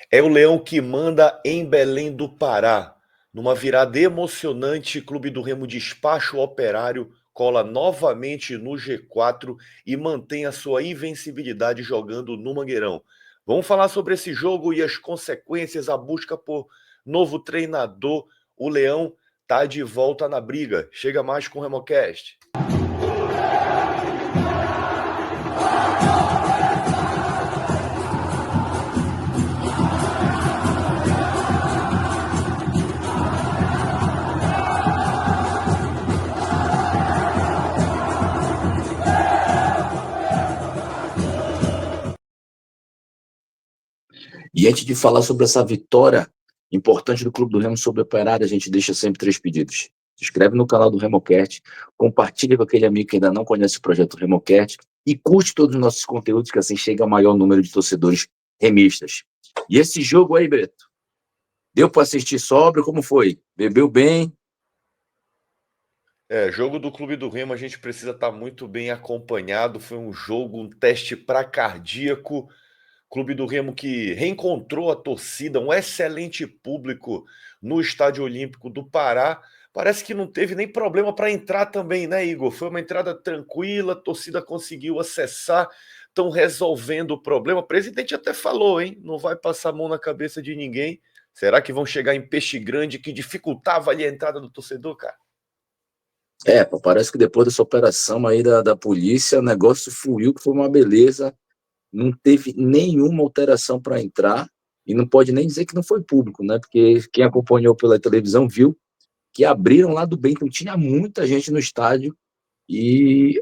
É o Leão que manda em Belém do Pará. Numa virada emocionante, Clube do Remo despacha o Operário, cola novamente no G4 e mantém a sua invencibilidade jogando no Mangueirão. Vamos falar sobre esse jogo e as consequências, a busca por novo treinador. O Leão tá de volta na briga. Chega mais com o RemoCast. E antes de falar sobre essa vitória importante do Clube do Remo sobre o Operário, a gente deixa sempre 3 pedidos. Se inscreve no canal do RemoCast, compartilha com aquele amigo que ainda não conhece o projeto RemoCast e curte todos os nossos conteúdos, que assim chega a maior número de torcedores remistas. E esse jogo aí, Beto, deu para assistir sóbrio? Como foi? Bebeu bem? Jogo do Clube do Remo, a gente precisa estar muito bem acompanhado. Foi um jogo, um teste para cardíaco. Clube do Remo que reencontrou a torcida, um excelente público no Estádio Olímpico do Pará. Parece que não teve nem problema para entrar também, né, Igor? Foi uma entrada tranquila, a torcida conseguiu acessar, estão resolvendo o problema. O presidente até falou, hein? Não vai passar a mão na cabeça de ninguém. Será que vão chegar em Peixe Grande que dificultava ali a entrada do torcedor, cara? Parece que depois dessa operação aí da polícia, o negócio fluiu, que foi uma beleza. Não teve nenhuma alteração para entrar, e não pode nem dizer que não foi público, né? Porque quem acompanhou pela televisão viu que abriram lá do Bento, tinha muita gente no estádio, e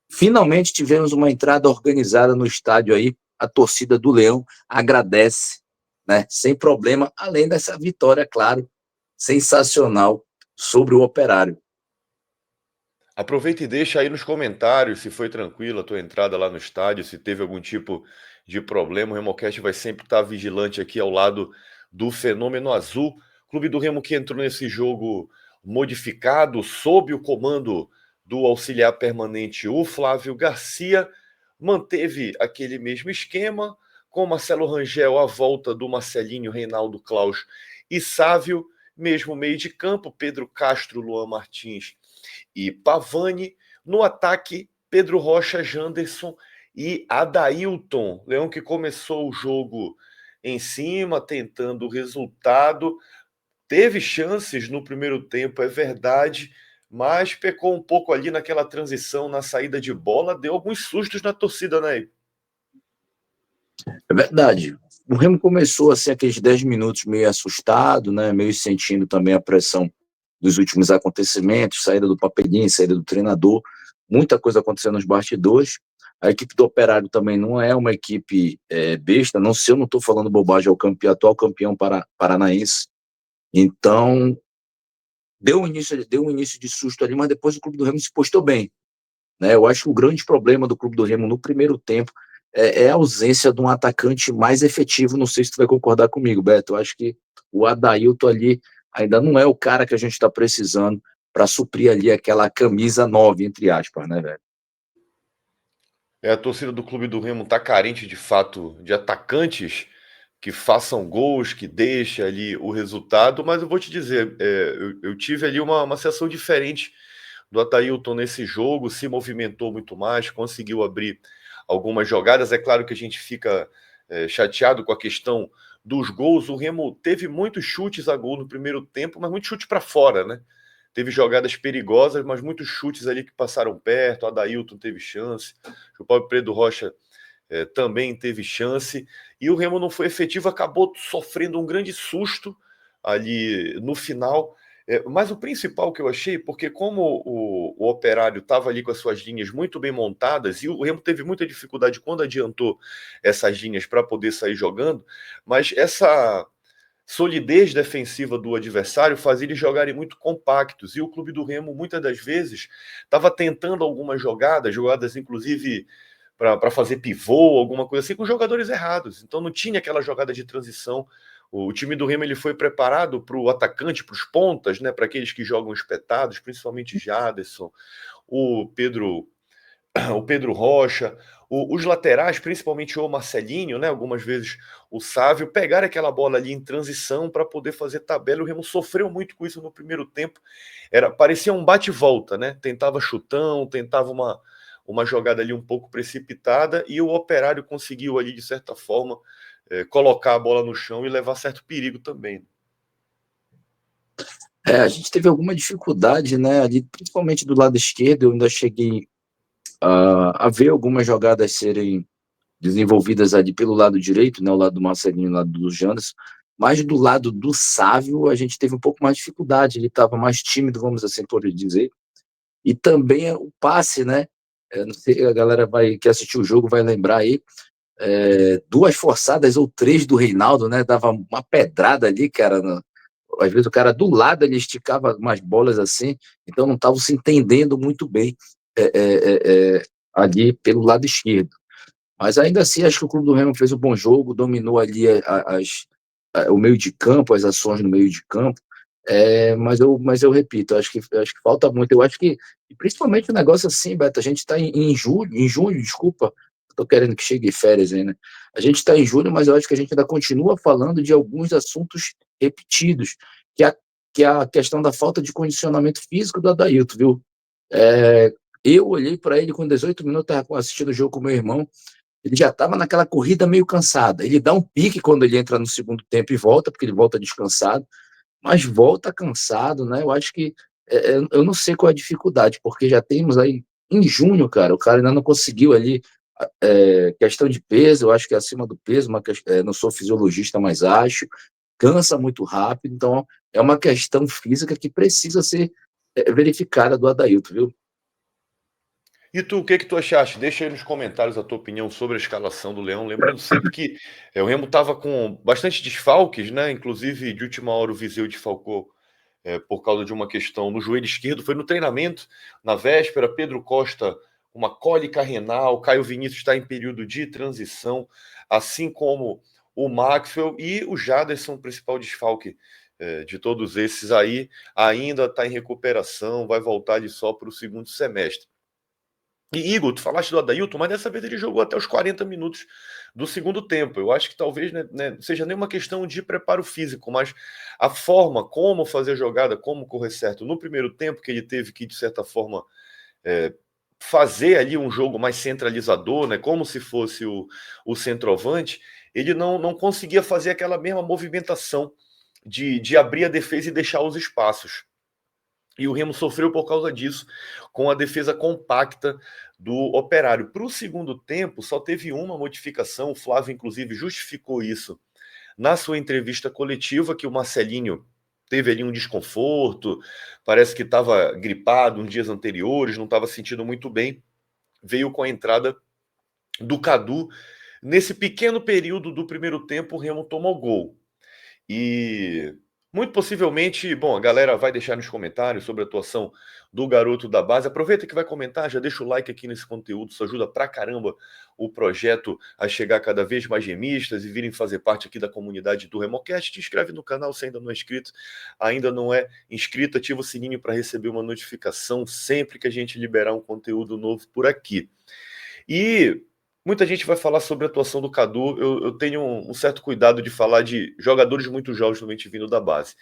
finalmente tivemos uma entrada organizada no estádio aí. A torcida do Leão agradece, né? Sem problema, além dessa vitória, claro, sensacional sobre o Operário. Aproveita e deixa aí nos comentários se foi tranquila a tua entrada lá no estádio, se teve algum tipo de problema. O Remocast vai sempre estar vigilante aqui ao lado do Fenômeno Azul. Clube do Remo que entrou nesse jogo modificado, sob o comando do auxiliar permanente, o Flávio Garcia, manteve aquele mesmo esquema, com Marcelo Rangel à volta do Marcelinho, Reinaldo Klaus e Sávio, mesmo meio de campo, Pedro Castro, Luan Martins e Pavani. No ataque, Pedro Rocha, Janderson e Adailton. Leão que começou o jogo em cima, tentando o resultado. Teve chances no primeiro tempo, é verdade, mas pecou um pouco ali naquela transição, na saída de bola. Deu alguns sustos na torcida, né? É verdade. O Remo começou assim aqueles 10 minutos meio assustado, né? Meio sentindo também a pressão dos últimos acontecimentos, saída do Papelinho, saída do treinador, muita coisa acontecendo nos bastidores. A equipe do Operário também não é uma equipe besta, não sei, eu não estou falando bobagem, é o atual campeão paranaense. Então, deu um início de susto ali, mas depois o Clube do Remo se postou bem, né? Eu acho que o grande problema do Clube do Remo no primeiro tempo é a ausência de um atacante mais efetivo. Não sei se tu vai concordar comigo, Beto. Eu acho que o Adailton ali ainda não é o cara que a gente está precisando para suprir ali aquela camisa 9, entre aspas, né, velho? A torcida do Clube do Remo está carente de fato de atacantes que façam gols, que deixem ali o resultado, mas eu vou te dizer, eu tive ali uma sensação diferente do Ataílton nesse jogo, se movimentou muito mais, conseguiu abrir algumas jogadas. É claro que a gente fica chateado com a questão dos gols. O Remo teve muitos chutes a gol no primeiro tempo, mas muito chute para fora, né? Teve jogadas perigosas, mas muitos chutes ali que passaram perto. O Adailton teve chance, o próprio Pedro Rocha também teve chance, e o Remo não foi efetivo, acabou sofrendo um grande susto ali no final. Mas o principal que eu achei, porque como o Operário estava ali com as suas linhas muito bem montadas, e o Remo teve muita dificuldade quando adiantou essas linhas para poder sair jogando, mas essa solidez defensiva do adversário fazia eles jogarem muito compactos, e o Clube do Remo muitas das vezes estava tentando algumas jogadas inclusive para fazer pivô, alguma coisa assim, com jogadores errados. Então não tinha aquela jogada de transição. O time do Remo ele foi preparado para o atacante, para os pontas, né, para aqueles que jogam espetados, principalmente Jaderson, o Pedro o Pedro Rocha, os laterais, principalmente o Marcelinho, né, algumas vezes o Sávio, pegaram aquela bola ali em transição para poder fazer tabela. O Remo sofreu muito com isso no primeiro tempo. Parecia um bate-volta, né? Tentava chutão, tentava uma jogada ali um pouco precipitada, e o Operário conseguiu ali, de certa forma, colocar a bola no chão e levar certo perigo também. A gente teve alguma dificuldade, né, ali, principalmente do lado esquerdo. Eu ainda cheguei a ver algumas jogadas serem desenvolvidas ali pelo lado direito, né, o lado do Marcelinho, o lado do Janderson, mas do lado do Sávio a gente teve um pouco mais de dificuldade, ele estava mais tímido, vamos assim por dizer, e também o passe, né, não sei, a galera que assistir o jogo vai lembrar aí, duas forçadas ou três do Reinaldo, né, dava uma pedrada ali, cara, às vezes o cara do lado ele esticava umas bolas assim, então não estavam se entendendo muito bem ali pelo lado esquerdo. Mas ainda assim, acho que o Clube do Remo fez um bom jogo, dominou ali o meio de campo, as ações no meio de campo. Mas eu repito, acho que falta muito. Eu acho que, principalmente o negócio assim, Beto, a gente está em junho, desculpa, estou querendo que chegue férias aí, né? A gente está em julho, mas eu acho que a gente ainda continua falando de alguns assuntos repetidos, que é a questão da falta de condicionamento físico do Adailton, viu? É, eu olhei para ele com 18 minutos, estava assistindo o jogo com meu irmão, ele já estava naquela corrida meio cansada. Ele dá um pique quando ele entra no segundo tempo e volta, porque ele volta descansado, mas volta cansado, né? Eu acho que eu não sei qual é a dificuldade, porque já temos aí em junho, cara, o cara ainda não conseguiu ali questão de peso, eu acho que é acima do peso, não sou fisiologista, mas acho, cansa muito rápido, então é uma questão física que precisa ser verificada do Adailton, viu? E tu, o que que tu achaste? Deixa aí nos comentários a tua opinião sobre a escalação do Leão. Lembrando sempre que o Remo estava com bastante desfalques, né? Inclusive, de última hora, o Viseu desfalcou por causa de uma questão no joelho esquerdo. Foi no treinamento, na véspera. Pedro Costa, uma cólica renal. Caio Vinícius está em período de transição, assim como o Maxwell e o Jaderson, o principal desfalque de todos esses aí, ainda está em recuperação, vai voltar ali só para o segundo semestre. E Igor, tu falaste do Adailton, mas dessa vez ele jogou até os 40 minutos do segundo tempo. Eu acho que talvez não seja nem uma questão de preparo físico, mas a forma como fazer a jogada, como correr certo. No primeiro tempo, que ele teve que, de certa forma, fazer ali um jogo mais centralizador, né, como se fosse o centroavante, ele não conseguia fazer aquela mesma movimentação de abrir a defesa e deixar os espaços. E o Remo sofreu por causa disso, com a defesa compacta do Operário. Para o segundo tempo, só teve uma modificação. O Flávio, inclusive, justificou isso na sua entrevista coletiva, que o Marcelinho teve ali um desconforto, parece que estava gripado uns dias anteriores, não estava sentindo muito bem. Veio com a entrada do Cadu. Nesse pequeno período do primeiro tempo, o Remo tomou gol. E muito possivelmente, bom, a galera vai deixar nos comentários sobre a atuação do garoto da base. Aproveita que vai comentar, já deixa o like aqui nesse conteúdo, isso ajuda pra caramba o projeto a chegar cada vez mais remistas e virem fazer parte aqui da comunidade do Remocast. Te inscreve no canal se ainda não é inscrito, ainda não é inscrito, ativa o sininho para receber uma notificação sempre que a gente liberar um conteúdo novo por aqui. E muita gente vai falar sobre a atuação do Cadu. Eu tenho um certo cuidado de falar de jogadores muito jovens também vindo da base.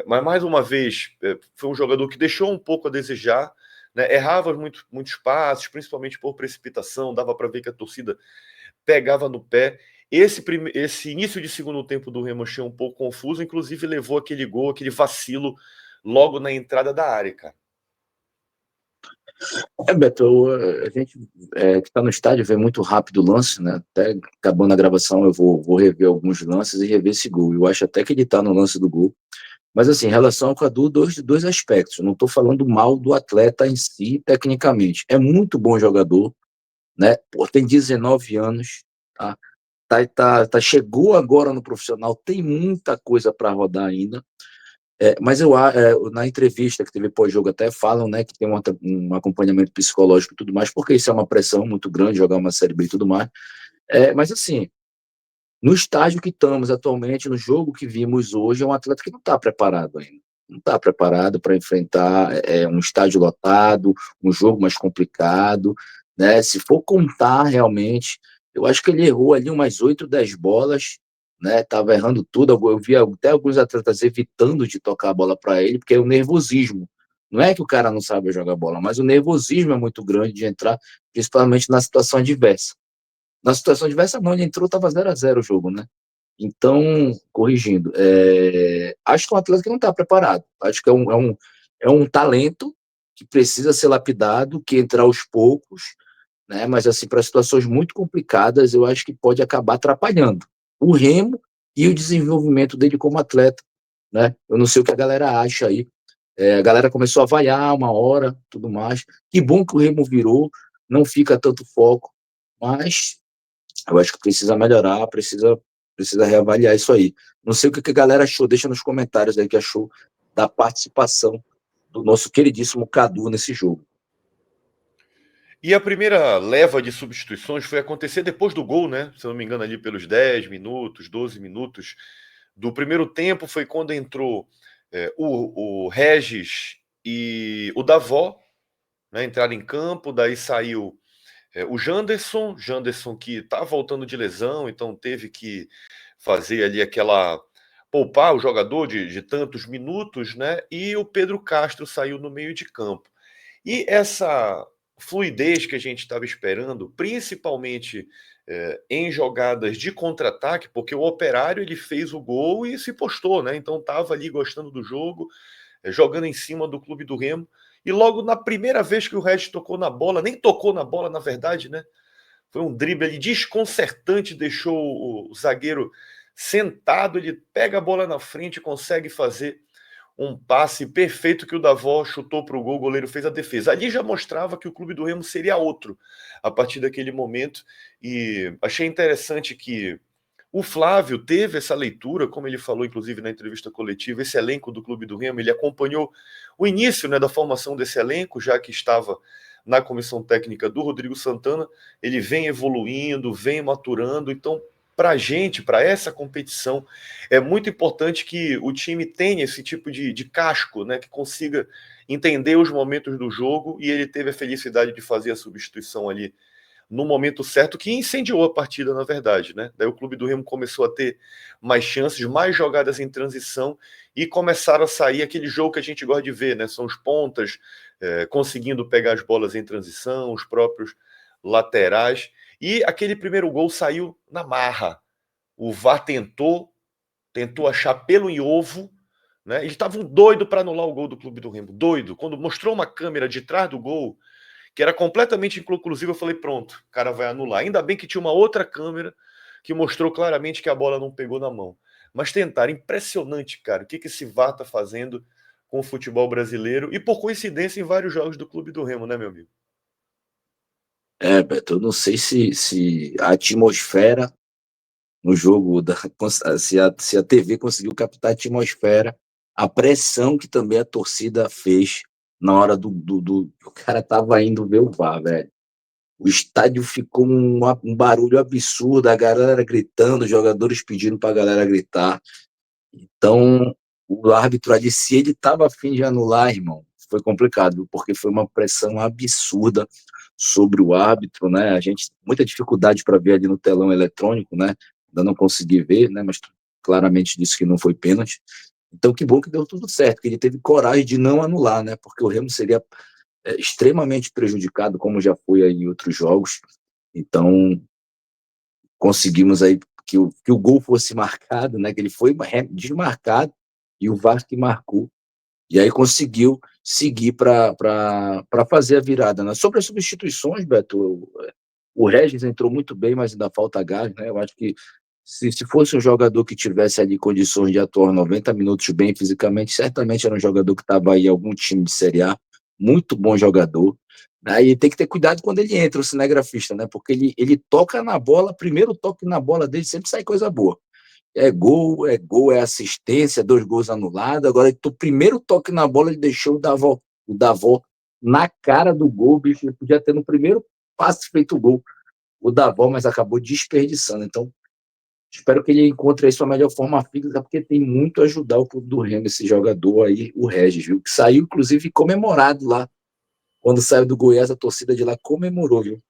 Mas, mais uma vez, foi um jogador que deixou um pouco a desejar, né? Errava muitos passos, principalmente por precipitação. Dava para ver que a torcida pegava no pé. Esse início de segundo tempo do Remo achei um pouco confuso, inclusive levou aquele gol, aquele vacilo logo na entrada da área, cara. Beto, a gente que está no estádio vê muito rápido o lance, né? Até acabando a gravação, eu vou rever alguns lances e rever esse gol. Eu acho até que ele está no lance do gol. Mas, assim, em relação ao Cadu, dois aspectos. Eu não estou falando mal do atleta em si, tecnicamente. É muito bom jogador, né? Pô, tem 19 anos, tá? Chegou agora no profissional, tem muita coisa para rodar ainda. Mas na entrevista que teve pós-jogo até falam, né, que tem um acompanhamento psicológico e tudo mais, porque isso é uma pressão muito grande, jogar uma Série B e tudo mais. Mas assim, no estágio que estamos atualmente, no jogo que vimos hoje, é um atleta que não está preparado ainda. Não está preparado para enfrentar um estádio lotado, um jogo mais complicado. né? Se for contar realmente, eu acho que ele errou ali umas 8, 10 bolas, né? Tava errando tudo. Eu vi até alguns atletas evitando de tocar a bola para ele, porque é o nervosismo. Não é que o cara não sabe jogar bola, mas o nervosismo é muito grande de entrar, principalmente na situação adversa. Na situação adversa, não, ele entrou, estava 0-0 o jogo, né? Então, corrigindo, acho que é um atleta que não está preparado. Acho que é um talento que precisa ser lapidado, que entrar aos poucos, né? Mas assim, para situações muito complicadas, eu acho que pode acabar atrapalhando o Remo e o desenvolvimento dele como atleta, né? Eu não sei o que a galera acha aí. A galera começou a vaiar uma hora, tudo mais. Que bom que o Remo virou, não fica tanto foco, mas eu acho que precisa melhorar, precisa reavaliar isso aí. Não sei o que a galera achou, deixa nos comentários aí que achou da participação do nosso queridíssimo Cadu nesse jogo. E a primeira leva de substituições foi acontecer depois do gol, né? Se eu não me engano, ali pelos 10 minutos, 12 minutos do primeiro tempo, foi quando entrou o Regis e o Davó, né? Entraram em campo, daí saiu o Janderson que tá voltando de lesão, então teve que fazer ali aquela poupar o jogador de tantos minutos, né? E o Pedro Castro saiu no meio de campo. E essa fluidez que a gente estava esperando, principalmente em jogadas de contra-ataque, porque o Operário ele fez o gol e se postou, né? Então estava ali gostando do jogo, jogando em cima do Clube do Remo. E logo na primeira vez que o Regis tocou na bola, nem tocou na bola, na verdade, né? Foi um drible ali desconcertante, deixou o zagueiro sentado, ele pega a bola na frente e consegue fazer um passe perfeito que o Davó chutou para o gol, o goleiro fez a defesa. Ali já mostrava que o Clube do Remo seria outro a partir daquele momento. E achei interessante que o Flávio teve essa leitura, como ele falou, inclusive, na entrevista coletiva, esse elenco do Clube do Remo, ele acompanhou o início, né, da formação desse elenco, já que estava na comissão técnica do Rodrigo Santana, ele vem evoluindo, vem maturando, então para a gente, para essa competição, é muito importante que o time tenha esse tipo de casco, né, que consiga entender os momentos do jogo, e ele teve a felicidade de fazer a substituição ali no momento certo, que incendiou a partida, na verdade, né? Daí o Clube do Remo começou a ter mais chances, mais jogadas em transição e começaram a sair aquele jogo que a gente gosta de ver, né? São os pontas conseguindo pegar as bolas em transição, os próprios laterais. E aquele primeiro gol saiu na marra. O VAR tentou achar pelo em ovo, né? Eles estavam doidos para anular o gol do Clube do Remo, doido. Quando mostrou uma câmera de trás do gol, que era completamente inconclusivo, eu falei, pronto, o cara vai anular. Ainda bem que tinha uma outra câmera que mostrou claramente que a bola não pegou na mão. Mas tentaram, impressionante, cara, o que esse VAR tá fazendo com o futebol brasileiro e, por coincidência, em vários jogos do Clube do Remo, né, meu amigo? Beto, eu não sei se a atmosfera no jogo, se a TV conseguiu captar a atmosfera, a pressão que também a torcida fez na hora o cara tava indo ver o VAR, velho. O estádio ficou um barulho absurdo, a galera gritando, os jogadores pedindo para a galera gritar. Então, o árbitro ali, se ele estava a fim de anular, irmão, foi complicado, porque foi uma pressão absurda sobre o árbitro, né? A gente muita dificuldade para ver ali no telão eletrônico, né? Ainda não consegui ver, né? Mas claramente disse que não foi pênalti. Então, que bom que deu tudo certo, que ele teve coragem de não anular, né? Porque o Remo seria extremamente prejudicado, como já foi aí em outros jogos. Então, conseguimos aí que o gol fosse marcado, né? Que ele foi desmarcado e o VAR que marcou. E aí conseguiu seguir para fazer a virada, né? Sobre as substituições, Beto, o Regis entrou muito bem, mas ainda falta gás, né? Eu acho que se fosse um jogador que tivesse ali condições de atuar 90 minutos bem fisicamente, certamente era um jogador que estava aí em algum time de Série A, muito bom jogador. Aí tem que ter cuidado quando ele entra, o cinegrafista, né? Porque ele toca na bola, primeiro toque na bola dele sempre sai coisa boa. É gol, é assistência, 2 gols anulados. Agora, o primeiro toque na bola, ele deixou o Davó na cara do gol, bicho. Ele podia ter no primeiro passe feito o gol, o Davó, mas acabou desperdiçando. Então, espero que ele encontre aí sua melhor forma física, porque tem muito a ajudar o Clube do Remo, esse jogador aí, o Regis, viu? Que saiu, inclusive, comemorado lá. Quando saiu do Goiás, a torcida de lá comemorou, viu?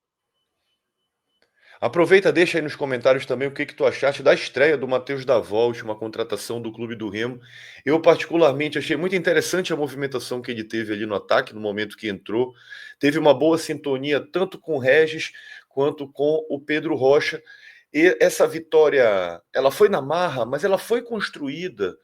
Aproveita, deixa aí nos comentários também o que tu achaste da estreia do Matheus Davó, uma contratação do Clube do Remo. Eu particularmente achei muito interessante a movimentação que ele teve ali no ataque, no momento que entrou. Teve uma boa sintonia tanto com o Regis quanto com o Pedro Rocha. E essa vitória, ela foi na marra, mas ela foi construída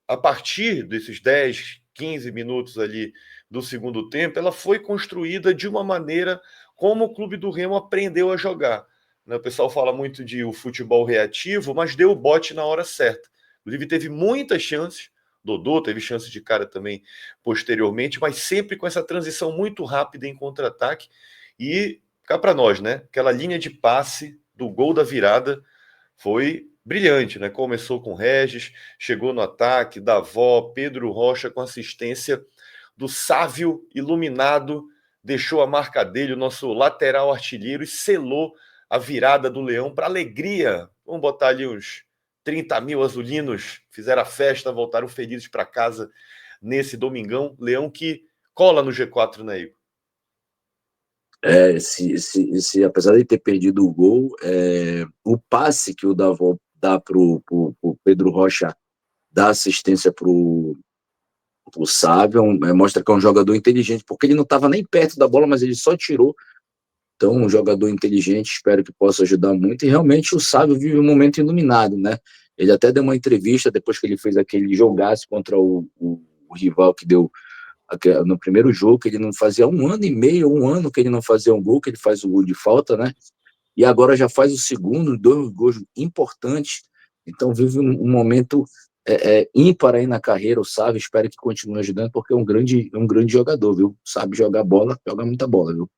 a partir desses 10, 15 minutos ali do segundo tempo, ela foi construída de uma maneira como o Clube do Remo aprendeu a jogar. O pessoal fala muito de o futebol reativo, mas deu o bote na hora certa. Inclusive, teve muitas chances. Dodô teve chance de cara também posteriormente, mas sempre com essa transição muito rápida em contra-ataque. E cá para nós, né? Aquela linha de passe do gol da virada foi brilhante, né? Começou com Regis, chegou no ataque, Davó, Pedro Rocha com assistência do Sávio iluminado, deixou a marca dele, o nosso lateral artilheiro, e selou a virada do Leão para alegria. Vamos botar ali uns 30 mil azulinos, fizeram a festa, voltaram felizes para casa nesse domingão. Leão que cola no G4, né, Igor? Apesar de ter perdido o gol, o passe que o Davó dá pro Pedro Rocha, dá assistência pro Sávio, mostra que é um jogador inteligente, porque ele não estava nem perto da bola, mas ele só tirou. Então, um jogador inteligente, espero que possa ajudar muito. E realmente o Sávio vive um momento iluminado, né? Ele até deu uma entrevista depois que ele fez aquele jogaço contra o rival que deu no primeiro jogo, que ele não fazia 1 ano e meio, 1 ano que ele não fazia um gol, que ele faz o gol de falta, né? E agora já faz o segundo, 2 gols importantes. Então vive um momento ímpar aí na carreira, o Sávio. Espero que continue ajudando, porque é um grande jogador, viu? Sabe jogar bola, joga muita bola, viu?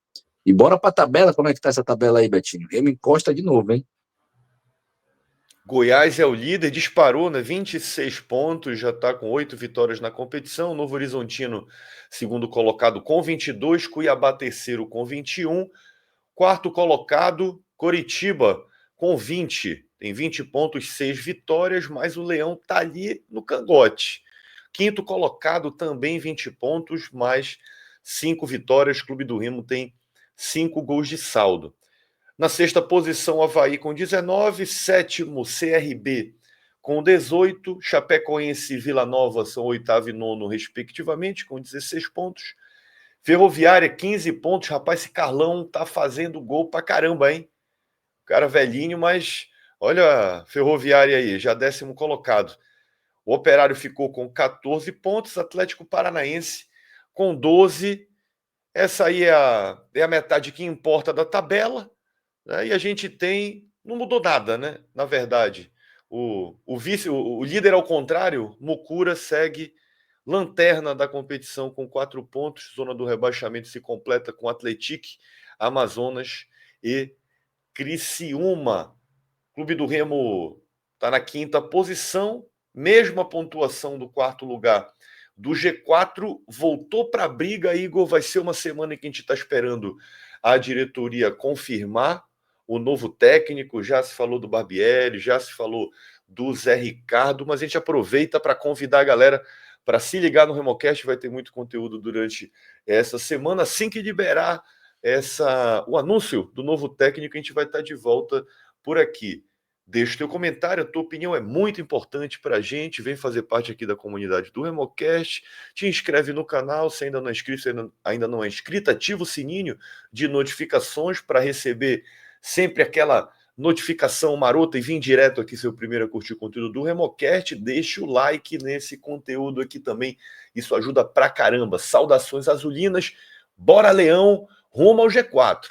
E bora pra tabela. Como é que tá essa tabela aí, Betinho? Remo encosta de novo, hein? Goiás é o líder, disparou, né? 26 pontos, já está com 8 vitórias na competição. Novo Horizontino, segundo colocado, com 22. Cuiabá, terceiro, com 21. Quarto colocado, Coritiba, com 20. Tem 20 pontos, 6 vitórias, mas o Leão está ali no cangote. Quinto colocado, também 20 pontos, mais 5 vitórias. Clube do Remo tem 5 gols de saldo. Na sexta posição, Avaí com 19, sétimo, CRB com 18, Chapecoense e Vila Nova são oitavo e nono, respectivamente, com 16 pontos. Ferroviária, 15 pontos. Rapaz, esse Carlão tá fazendo gol pra caramba, hein? O cara velhinho, mas olha a Ferroviária aí, já 10º colocado. O Operário ficou com 14 pontos, Atlético Paranaense com 12. Essa aí é a metade que importa da tabela. Né? E a gente tem, não mudou nada, né? Na verdade, o líder ao contrário, Mucura, segue lanterna da competição com 4 pontos. Zona do rebaixamento se completa com Atlético, Amazonas e Criciúma. Clube do Remo está na 5ª posição, mesma pontuação do 4º lugar do G4, voltou para a briga. Igor, vai ser uma semana que a gente está esperando a diretoria confirmar o novo técnico. Já se falou do Barbieri, já se falou do Zé Ricardo, mas a gente aproveita para convidar a galera para se ligar no Remocast. Vai ter muito conteúdo durante essa semana. Assim que liberar o anúncio do novo técnico, a gente vai estar de volta por aqui. Deixa o teu comentário, a tua opinião é muito importante para a gente. Vem fazer parte aqui da comunidade do Remocast. Te inscreve no canal, se ainda não é inscrito, se ainda não é inscrito, ativa o sininho de notificações para receber sempre aquela notificação marota e vir direto aqui ser o primeiro a curtir o conteúdo do Remocast. Deixa o like nesse conteúdo aqui também, isso ajuda pra caramba. Saudações azulinas, bora Leão, rumo ao G4.